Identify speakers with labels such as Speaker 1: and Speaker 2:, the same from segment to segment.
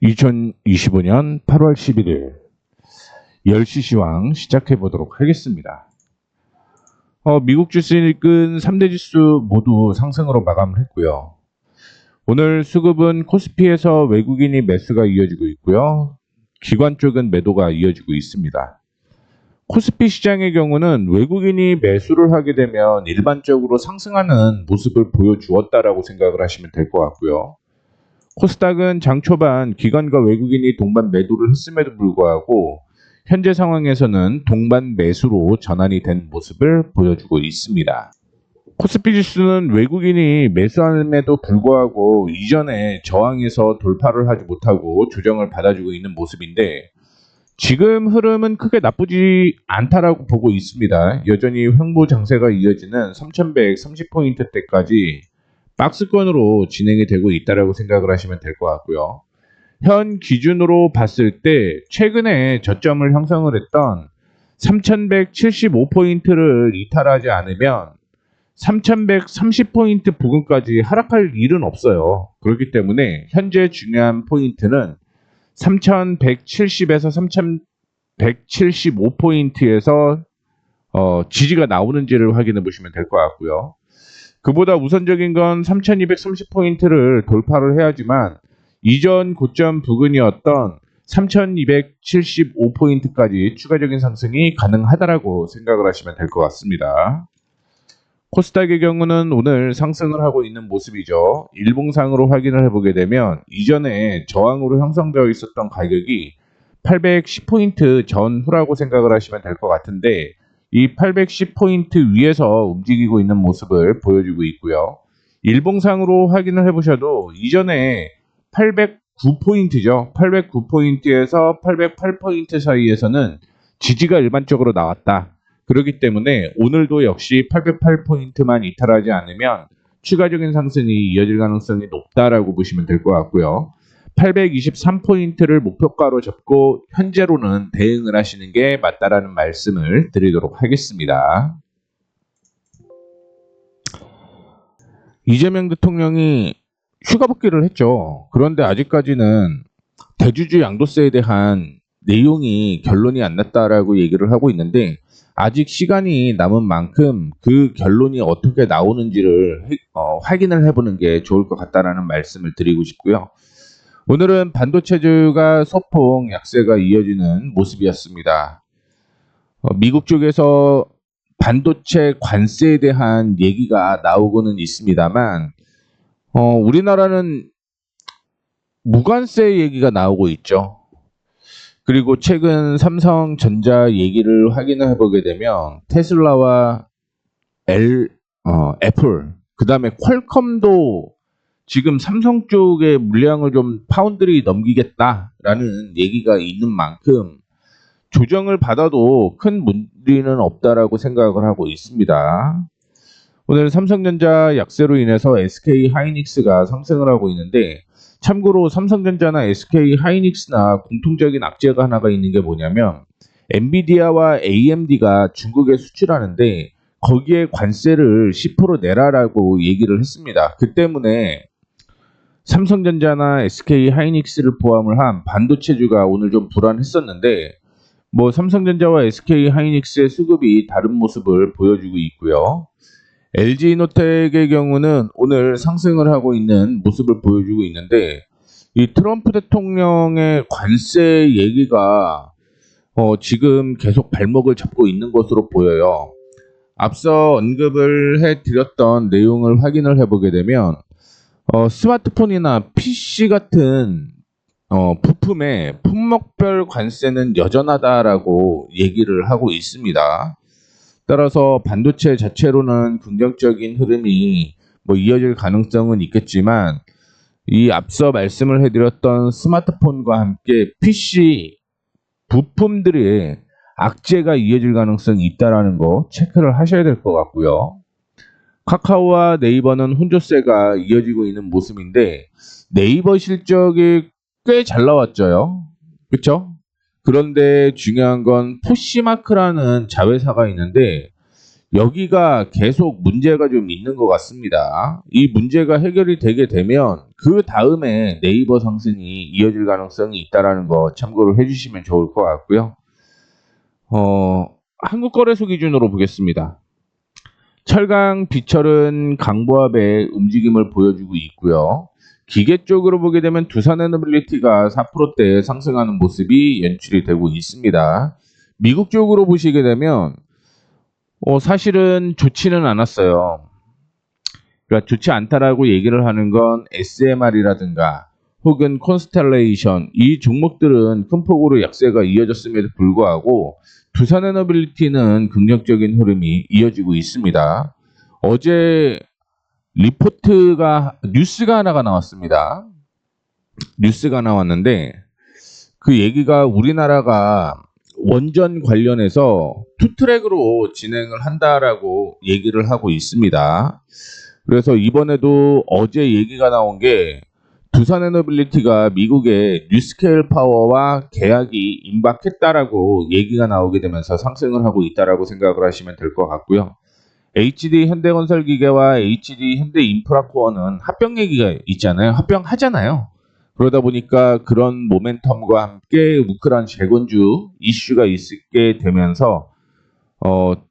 Speaker 1: 2025년 8월 11일 10시 시황 시작해 보도록 하겠습니다. 미국 주식은 3대 지수 모두 상승으로 마감을 했고요. 오늘 수급은 코스피에서 외국인이 매수가 이어지고 있고요. 기관 쪽은 매도가 이어지고 있습니다. 코스피 시장의 경우는 외국인이 매수를 하게 되면 일반적으로 상승하는 모습을 보여주었다라고 생각을 하시면 될 것 같고요. 코스닥은 장 초반 기관과 외국인이 동반 매도를 했음에도 불구하고 현재 상황에서는 동반 매수로 전환이 된 모습을 보여주고 있습니다. 코스피 지수는 외국인이 매수함에도 불구하고 이전에 저항에서 돌파를 하지 못하고 조정을 받아주고 있는 모습인데 지금 흐름은 크게 나쁘지 않다라고 보고 있습니다. 여전히 횡보 장세가 이어지는 3130포인트대까지 박스권으로 진행이 되고 있다라고 생각을 하시면 될 것 같고요. 현 기준으로 봤을 때 최근에 저점을 형성을 했던 3175포인트를 이탈하지 않으면 3130포인트 부근까지 하락할 일은 없어요. 그렇기 때문에 현재 중요한 포인트는 3170에서 3175포인트에서 지지가 나오는지를 확인해 보시면 될 것 같고요. 그보다 우선적인 건 3230포인트를 돌파를 해야지만 이전 고점 부근이었던 3275포인트까지 추가적인 상승이 가능하다라고 생각을 하시면 될 것 같습니다. 코스닥의 경우는 오늘 상승을 하고 있는 모습이죠. 일봉상으로 확인을 해보게 되면 이전에 저항으로 형성되어 있었던 가격이 810포인트 전후라고 생각을 하시면 될 것 같은데 이 810포인트 위에서 움직이고 있는 모습을 보여주고 있고요. 일봉상으로 확인을 해보셔도 이전에 809포인트죠. 809포인트에서 808포인트 사이에서는 지지가 일반적으로 나왔다. 그렇기 때문에 오늘도 역시 808포인트만 이탈하지 않으면 추가적인 상승이 이어질 가능성이 높다라고 보시면 될 것 같고요. 823포인트를 목표가로 잡고 현재로는 대응을 하시는 게 맞다라는 말씀을 드리도록 하겠습니다. 이재명 대통령이 휴가 복귀를 했죠. 그런데 아직까지는 대주주 양도세에 대한 내용이 결론이 안 났다라고 얘기를 하고 있는데 아직 시간이 남은 만큼 그 결론이 어떻게 나오는지를 확인을 해보는 게 좋을 것 같다라는 말씀을 드리고 싶고요. 오늘은 반도체주가 소폭 약세가 이어지는 모습이었습니다. 미국 쪽에서 반도체 관세에 대한 얘기가 나오고는 있습니다만 우리나라는 무관세 얘기가 나오고 있죠. 그리고 최근 삼성전자 얘기를 확인을 해보게 되면 테슬라와 애플, 그 다음에 퀄컴도 지금 삼성 쪽에 물량을 좀 파운드리 넘기겠다라는 얘기가 있는 만큼 조정을 받아도 큰 문제는 없다라고 생각을 하고 있습니다. 오늘 삼성전자 약세로 인해서 SK 하이닉스가 상승을 하고 있는데 참고로 삼성전자나 SK 하이닉스나 공통적인 악재가 하나가 있는 게 뭐냐면 엔비디아와 AMD가 중국에 수출하는데 거기에 관세를 10% 내라라고 얘기를 했습니다. 그 때문에 삼성전자나 SK 하이닉스를 포함을 한 반도체주가 오늘 좀 불안했었는데 삼성전자와 SK 하이닉스의 수급이 다른 모습을 보여주고 있고요. LG이노텍의 경우는 오늘 상승을 하고 있는 모습을 보여주고 있는데 이 트럼프 대통령의 관세 얘기가 지금 계속 발목을 잡고 있는 것으로 보여요. 앞서 언급을 해드렸던 내용을 확인을 해보게 되면 스마트폰이나 PC 같은 부품의 품목별 관세는 여전하다라고 얘기를 하고 있습니다. 따라서 반도체 자체로는 긍정적인 흐름이 이어질 가능성은 있겠지만 이 앞서 말씀을 해드렸던 스마트폰과 함께 PC 부품들의 악재가 이어질 가능성이 있다라는 거 체크를 하셔야 될 것 같고요. 카카오와 네이버는 혼조세가 이어지고 있는 모습인데 네이버 실적이 꽤 잘 나왔죠. 그렇죠? 그런데 중요한 건 포시마크라는 자회사가 있는데 여기가 계속 문제가 좀 있는 것 같습니다. 이 문제가 해결이 되게 되면 그 다음에 네이버 상승이 이어질 가능성이 있다라는 거 참고를 해주시면 좋을 것 같고요. 한국거래소 기준으로 보겠습니다. 철강, 비철은 강보합의 움직임을 보여주고 있고요. 기계 쪽으로 보게 되면 두산에너빌리티가 4%대 상승하는 모습이 연출이 되고 있습니다. 미국 쪽으로 보시게 되면 사실은 좋지는 않았어요. 그러니까 좋지 않다라고 얘기를 하는 건 SMR이라든가 혹은 콘스텔레이션 이 종목들은 큰 폭으로 약세가 이어졌음에도 불구하고 두산에너빌리티는 긍정적인 흐름이 이어지고 있습니다. 어제 뉴스가 하나가 나왔습니다. 뉴스가 나왔는데 그 얘기가 우리나라가 원전 관련해서 투트랙으로 진행을 한다라고 얘기를 하고 있습니다. 그래서 이번에도 어제 얘기가 나온 게 두산에너빌리티가 미국의 뉴스케일 파워와 계약이 임박했다라고 얘기가 나오게 되면서 상승을 하고 있다라고 생각을 하시면 될 것 같고요. HD 현대건설기계와 HD 현대인프라코어는 합병 얘기가 있잖아요. 합병하잖아요. 그러다 보니까 그런 모멘텀과 함께 우크라이나 재건주 이슈가 있게 되면서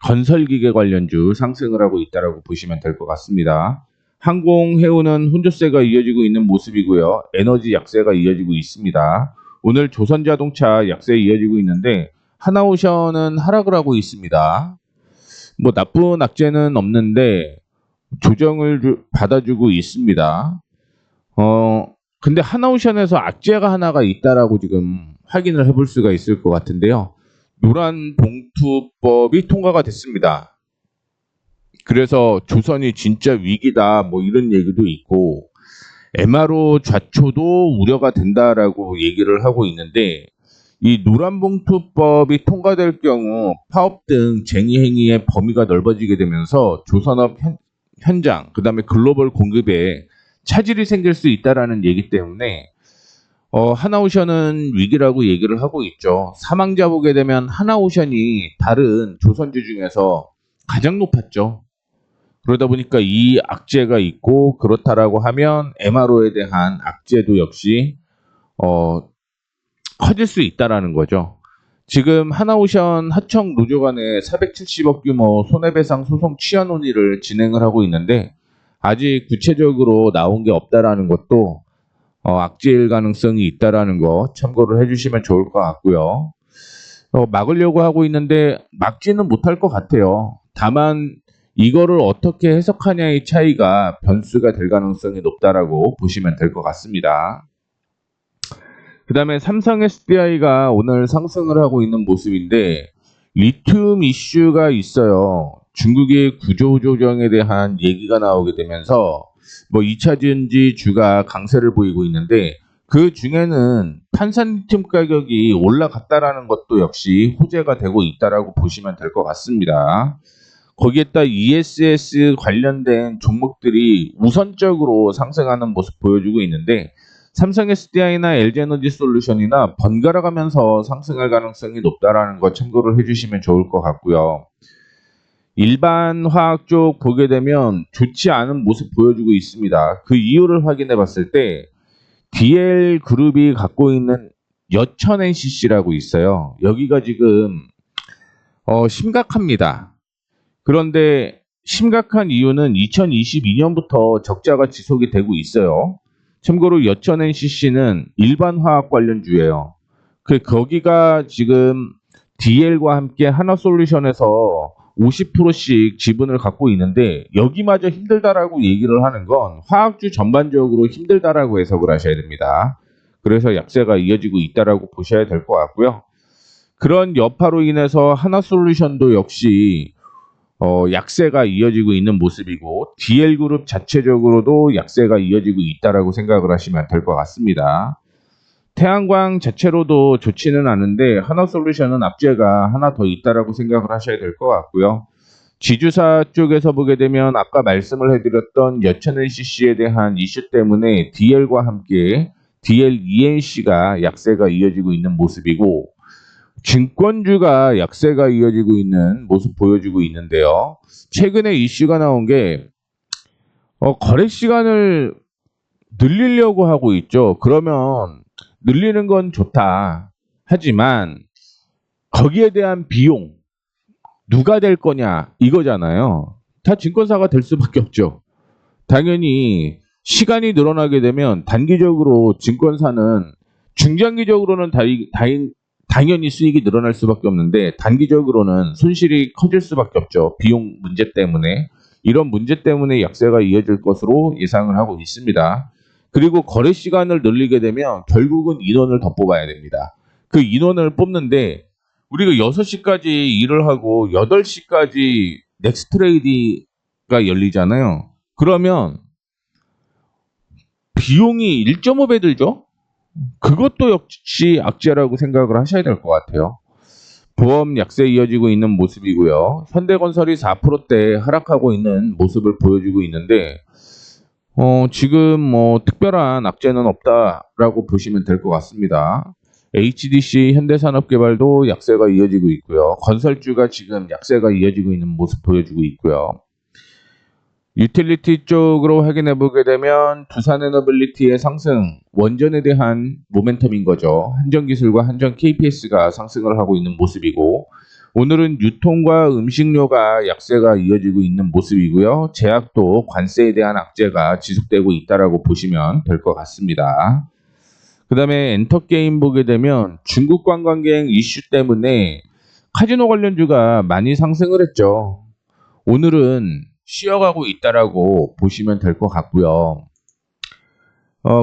Speaker 1: 건설기계 관련주 상승을 하고 있다라고 보시면 될 것 같습니다. 항공, 해운은 혼조세가 이어지고 있는 모습이고요. 에너지 약세가 이어지고 있습니다. 오늘 조선자동차 약세 이어지고 있는데 하나오션은 하락을 하고 있습니다. 뭐 나쁜 악재는 없는데 조정을 받아주고 있습니다. 근데 하나오션에서 악재가 하나가 있다라고 지금 확인을 해볼 수가 있을 것 같은데요. 노란 봉투법이 통과가 됐습니다. 그래서 조선이 진짜 위기다 뭐 이런 얘기도 있고 MRO 좌초도 우려가 된다라고 얘기를 하고 있는데 이 노란봉투법이 통과될 경우 파업 등 쟁의 행위의 범위가 넓어지게 되면서 조선업 현장 그다음에 글로벌 공급에 차질이 생길 수 있다라는 얘기 때문에 하나오션은 위기라고 얘기를 하고 있죠. 사망자 보게 되면 하나오션이 다른 조선주 중에서 가장 높았죠. 그러다 보니까 이 악재가 있고 그렇다라고 하면 MRO에 대한 악재도 역시 커질 수 있다라는 거죠. 지금 하나오션 하청 노조 간에 470억 규모 손해배상 소송 취하 논의를 진행을 하고 있는데 아직 구체적으로 나온 게 없다라는 것도 악재일 가능성이 있다라는 거 참고를 해주시면 좋을 것 같고요. 막으려고 하고 있는데 막지는 못할 것 같아요. 다만 이거를 어떻게 해석하냐의 차이가 변수가 될 가능성이 높다라고 보시면 될 것 같습니다. 그 다음에 삼성 SDI가 오늘 상승을 하고 있는 모습인데 리튬 이슈가 있어요. 중국의 구조조정에 대한 얘기가 나오게 되면서 뭐 2차 전지 주가 강세를 보이고 있는데 그 중에는 탄산 리튬 가격이 올라갔다라는 것도 역시 호재가 되고 있다라고 보시면 될 것 같습니다. 거기에다 ESS 관련된 종목들이 우선적으로 상승하는 모습 보여주고 있는데 삼성 SDI나 LG에너지솔루션이나 번갈아 가면서 상승할 가능성이 높다라는 거 참고를 해주시면 좋을 것 같고요. 일반 화학 쪽 보게 되면 좋지 않은 모습 보여주고 있습니다. 그 이유를 확인해 봤을 때 DL 그룹이 갖고 있는 여천 NCC라고 있어요. 여기가 지금 심각합니다. 그런데 심각한 이유는 2022년부터 적자가 지속이 되고 있어요. 참고로 여천 NCC는 일반 화학 관련주예요. 거기가 지금 DL과 함께 하나솔루션에서 50%씩 지분을 갖고 있는데 여기마저 힘들다라고 얘기를 하는 건 화학주 전반적으로 힘들다라고 해석을 하셔야 됩니다. 그래서 약세가 이어지고 있다라고 보셔야 될 것 같고요. 그런 여파로 인해서 하나솔루션도 역시 약세가 이어지고 있는 모습이고 DL그룹 자체적으로도 약세가 이어지고 있다라고 생각을 하시면 될 것 같습니다. 태양광 자체로도 좋지는 않은데 하나솔루션은 악재가 하나 더 있다라고 생각을 하셔야 될 것 같고요. 지주사 쪽에서 보게 되면 아까 말씀을 해드렸던 여천 NCC에 대한 이슈 때문에 DL과 함께 DL ENC가 약세가 이어지고 있는 모습이고 증권주가 약세가 이어지고 있는 모습 보여주고 있는데요. 최근에 이슈가 나온 게 거래 시간을 늘리려고 하고 있죠. 그러면 늘리는 건 좋다. 하지만 거기에 대한 비용 누가 될 거냐 이거잖아요. 다 증권사가 될 수밖에 없죠. 당연히 시간이 늘어나게 되면 단기적으로 증권사는 중장기적으로는 당연히 수익이 늘어날 수밖에 없는데 단기적으로는 손실이 커질 수밖에 없죠. 비용 문제 때문에. 이런 문제 때문에 약세가 이어질 것으로 예상을 하고 있습니다. 그리고 거래 시간을 늘리게 되면 결국은 인원을 더 뽑아야 됩니다. 그 인원을 뽑는데 우리가 6시까지 일을 하고 8시까지 넥스트 트레이드가 열리잖아요. 그러면 비용이 1.5배 들죠? 그것도 역시 악재라고 생각을 하셔야 될 것 같아요. 보험 약세 이어지고 있는 모습이고요. 현대건설이 4%대 하락하고 있는 모습을 보여주고 있는데 지금 뭐 특별한 악재는 없다라고 보시면 될 것 같습니다. HDC 현대산업개발도 약세가 이어지고 있고요. 건설주가 지금 약세가 이어지고 있는 모습 보여주고 있고요. 유틸리티 쪽으로 확인해 보게 되면 두산에너빌리티의 상승, 원전에 대한 모멘텀인 거죠. 한전기술과 한전 KPS가 상승을 하고 있는 모습이고 오늘은 유통과 음식료가 약세가 이어지고 있는 모습이고요. 제약도 관세에 대한 악재가 지속되고 있다라고 보시면 될 것 같습니다. 그 다음에 엔터게임 보게 되면 중국 관광객 이슈 때문에 카지노 관련주가 많이 상승을 했죠. 오늘은 쉬어가고 있다라고 보시면 될 것 같고요.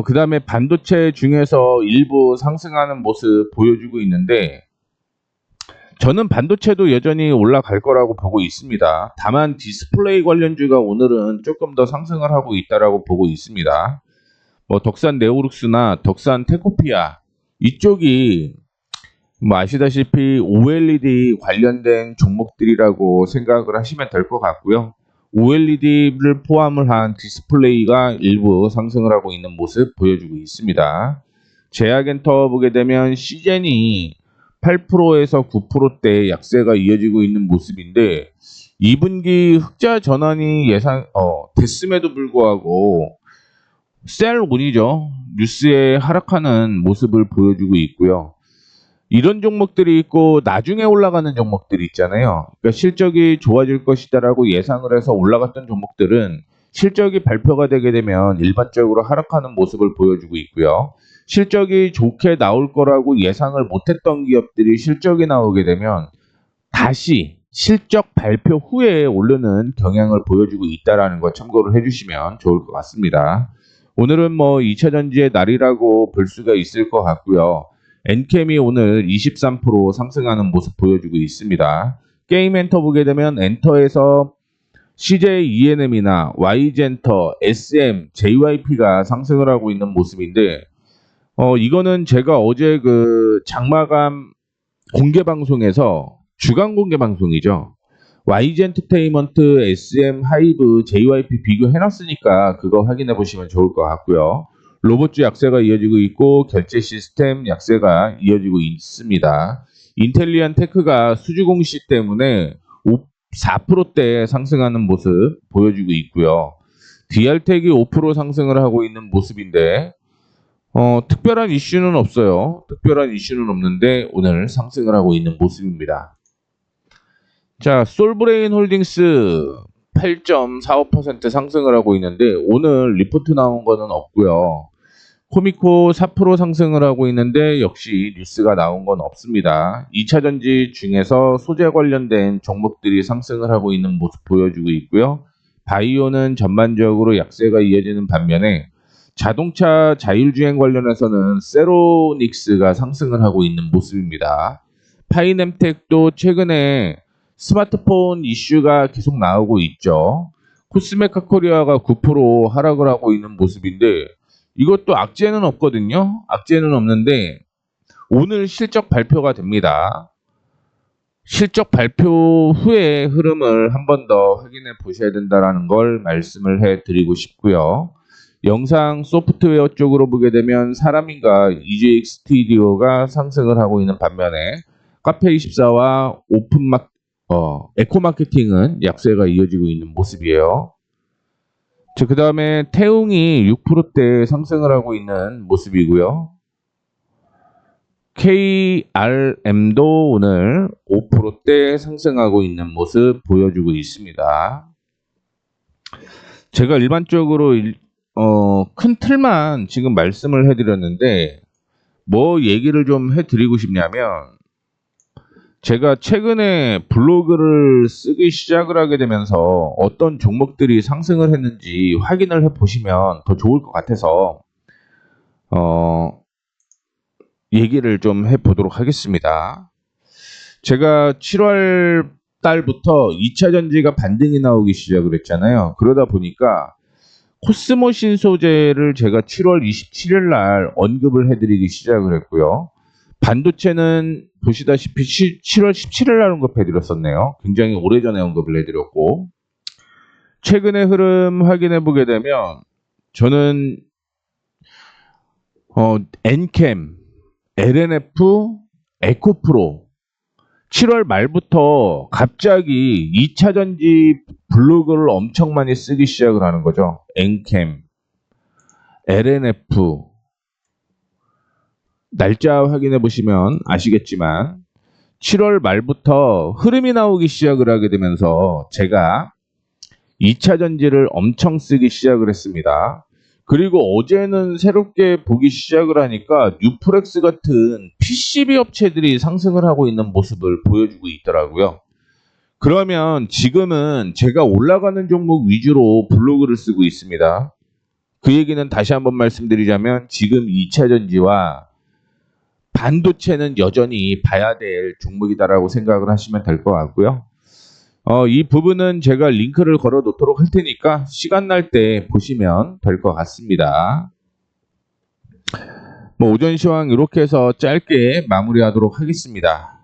Speaker 1: 그 다음에 반도체 중에서 일부 상승하는 모습 보여주고 있는데 저는 반도체도 여전히 올라갈 거라고 보고 있습니다. 다만 디스플레이 관련주가 오늘은 조금 더 상승을 하고 있다라고 보고 있습니다. 뭐 덕산 네오룩스나 덕산 테코피아 이쪽이 뭐 아시다시피 OLED 관련된 종목들이라고 생각을 하시면 될 것 같고요. OLED를 포함을 한 디스플레이가 일부 상승을 하고 있는 모습 보여주고 있습니다. 제약엔터 보게 되면 시젠이 8%에서 9%대 약세가 이어지고 있는 모습인데 2분기 흑자 전환이 됐음에도 불구하고 셀운이죠. 뉴스에 하락하는 모습을 보여주고 있고요. 이런 종목들이 있고 나중에 올라가는 종목들이 있잖아요. 그러니까 실적이 좋아질 것이다라고 예상을 해서 올라갔던 종목들은 실적이 발표가 되게 되면 일반적으로 하락하는 모습을 보여주고 있고요. 실적이 좋게 나올 거라고 예상을 못했던 기업들이 실적이 나오게 되면 다시 실적 발표 후에 오르는 경향을 보여주고 있다는 거 참고를 해주시면 좋을 것 같습니다. 오늘은 뭐 2차 전지의 날이라고 볼 수가 있을 것 같고요. 엔캠이 오늘 23% 상승하는 모습 보여주고 있습니다. 게임 엔터 보게 되면 엔터에서 CJ ENM이나 Y젠터, SM, JYP가 상승을 하고 있는 모습인데 이거는 제가 어제 그 장마감 공개 방송에서 주간 공개 방송이죠. YG엔터테인먼트, SM, 하이브, JYP 비교해놨으니까 그거 확인해 보시면 좋을 것 같고요. 로봇주 약세가 이어지고 있고 결제 시스템 약세가 이어지고 있습니다. 인텔리안 테크가 수주 공시 때문에 4%대 상승하는 모습 보여주고 있고요. DR텍이 5% 상승을 하고 있는 모습인데 특별한 이슈는 없어요. 특별한 이슈는 없는데 오늘 상승을 하고 있는 모습입니다. 자, 솔브레인 홀딩스 8.45% 상승을 하고 있는데 오늘 리포트 나온 거는 없고요. 코미코 4% 상승을 하고 있는데 역시 뉴스가 나온 건 없습니다. 2차 전지 중에서 소재 관련된 종목들이 상승을 하고 있는 모습 보여주고 있고요. 바이오는 전반적으로 약세가 이어지는 반면에 자동차 자율주행 관련해서는 세로닉스가 상승을 하고 있는 모습입니다. 파이넴텍도 최근에 스마트폰 이슈가 계속 나오고 있죠. 코스메카 코리아가 9% 하락을 하고 있는 모습인데 이것도 악재는 없거든요. 악재는 없는데 오늘 실적 발표가 됩니다. 실적 발표 후에 흐름을 한 번 더 확인해 보셔야 된다는 걸 말씀을 해 드리고 싶고요. 영상 소프트웨어 쪽으로 보게 되면 사람인가 EJX 스튜디오가 상승을 하고 있는 반면에 카페24와 에코마케팅은 약세가 이어지고 있는 모습이에요. 그 다음에 태웅이 6%대 상승을 하고 있는 모습이고요. KRM도 오늘 5%대 상승하고 있는 모습 보여주고 있습니다. 제가 일반적으로 큰 틀만 지금 말씀을 해드렸는데 뭐 얘기를 좀 해드리고 싶냐면, 제가 최근에 블로그를 쓰기 시작을 하게 되면서 어떤 종목들이 상승을 했는지 확인을 해 보시면 더 좋을 것 같아서 얘기를 좀 해 보도록 하겠습니다. 제가 7월 달부터 2차 전지가 반등이 나오기 시작을 했잖아요. 그러다 보니까 코스모 신소재를 제가 7월 27일 날 언급을 해드리기 시작을 했고요. 반도체는 보시다시피 7월 17일 날 언급해드렸었네요. 굉장히 오래전에 언급을 해드렸고, 최근의 흐름 확인해 보게 되면 저는 엔캠, LNF, 에코프로 7월 말부터 갑자기 2차 전지 블로그를 엄청 많이 쓰기 시작을 하는 거죠. 엔캠, LNF 날짜 확인해 보시면 아시겠지만 7월 말부터 흐름이 나오기 시작을 하게 되면서 제가 2차 전지를 엄청 쓰기 시작을 했습니다. 그리고 어제는 새롭게 보기 시작을 하니까 뉴프렉스 같은 PCB 업체들이 상승을 하고 있는 모습을 보여주고 있더라고요. 그러면 지금은 제가 올라가는 종목 위주로 블로그를 쓰고 있습니다. 그 얘기는 다시 한번 말씀드리자면 지금 2차 전지와 반도체는 여전히 봐야 될 종목이다라고 생각을 하시면 될 것 같고요. 이 부분은 제가 링크를 걸어 놓도록 할 테니까 시간 날 때 보시면 될 것 같습니다. 오전 시황 이렇게 해서 짧게 마무리하도록 하겠습니다.